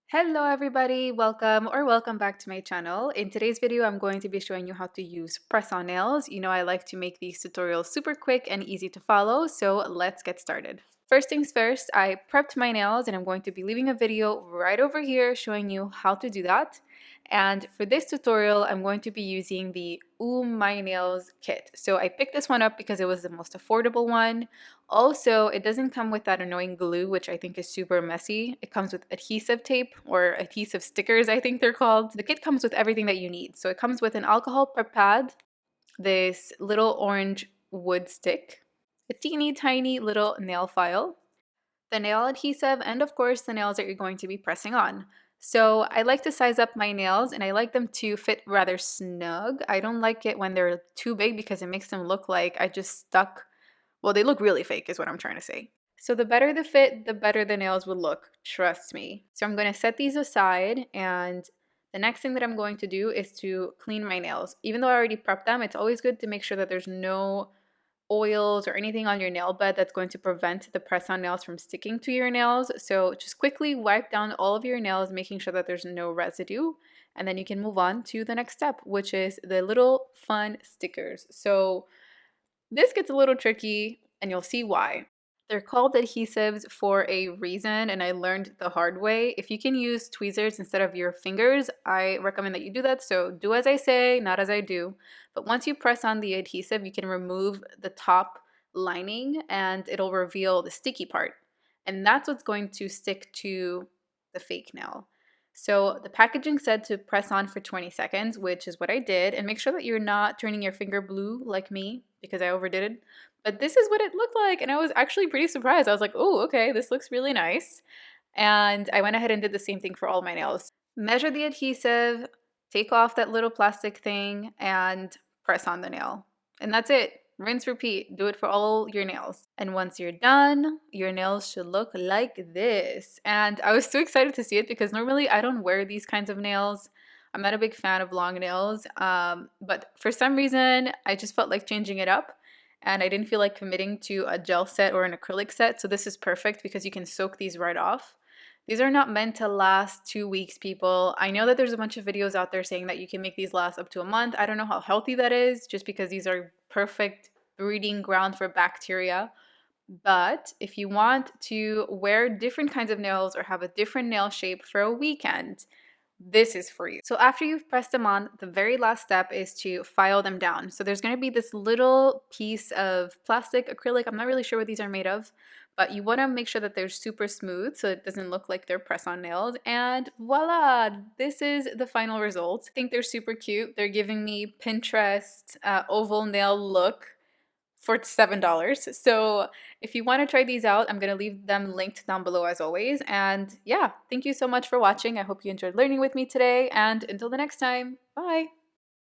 Hello everybody, welcome back to my channel. In today's video, I'm going to be showing you how to use press-on nails. You know, I like to make these tutorials super quick and easy to follow, so let's get started. First things first, I prepped my nails and I'm going to be leaving a video right over here showing you how to do that. And for this tutorial, I'm going to be using the My Nails kit. So I picked this one up because it was the most affordable one. Also, it doesn't come with that annoying glue, which I think is super messy. It comes with adhesive tape or adhesive stickers, I think they're called. The kit comes with everything that you need. So it comes with an alcohol prep pad, this little orange wood stick, a teeny tiny little nail file, the nail adhesive, and of course the nails that you're going to be pressing on. So I like to size up my nails and I like them to fit rather snug. I don't like it when they're too big because it makes them look like I just stuck, well, they look really fake is what I'm trying to say. So the better the fit, the better the nails would look, trust me. So I'm going to set these aside, and the next thing that I'm going to do is to clean my nails. Even though I already prepped them, it's always good to make sure that there's no oils or anything on your nail bed that's going to prevent the press-on nails from sticking to your nails. So just quickly wipe down all of your nails, making sure that there's no residue, and then you can move on to the next step, which is the little fun stickers. So this gets a little tricky and you'll see why. They're called adhesives for a reason, and I learned the hard way. If you can use tweezers instead of your fingers, I recommend that you do that. So do as I say, not as I do. But once you press on the adhesive, you can remove the top lining and it'll reveal the sticky part. And that's what's going to stick to the fake nail. So the packaging said to press on for 20 seconds, which is what I did. And make sure that you're not turning your finger blue like me because I overdid it. But this is what it looked like, and I was actually pretty surprised. I was like, oh, okay, this looks really nice. And I went ahead and did the same thing for all my nails. Measure the adhesive, take off that little plastic thing, and press on the nail. And that's it. Rinse, repeat. Do it for all your nails. And once you're done, your nails should look like this. And I was so excited to see it because normally I don't wear these kinds of nails. I'm not a big fan of long nails, but for some reason, I just felt like changing it up and I didn't feel like committing to a gel set or an acrylic set. So this is perfect because you can soak these right off. These are not meant to last 2 weeks, people. I know that there's a bunch of videos out there saying that you can make these last up to a month. I don't know how healthy that is, just because these are perfect breeding ground for bacteria. But if you want to wear different kinds of nails or have a different nail shape for a weekend, this is for you. So after you've pressed them on, the very last step is to file them down. So there's going to be this little piece of plastic, acrylic, I'm not really sure what these are made of, but you want to make sure that they're super smooth so it doesn't look like they're press-on nails. And voila, this is the final result. I think they're super cute. They're giving me Pinterest oval nail look for $7. So if you want to try these out, I'm going to leave them linked down below as always. And yeah, thank you so much for watching. I hope you enjoyed learning with me today. And until the next time, bye.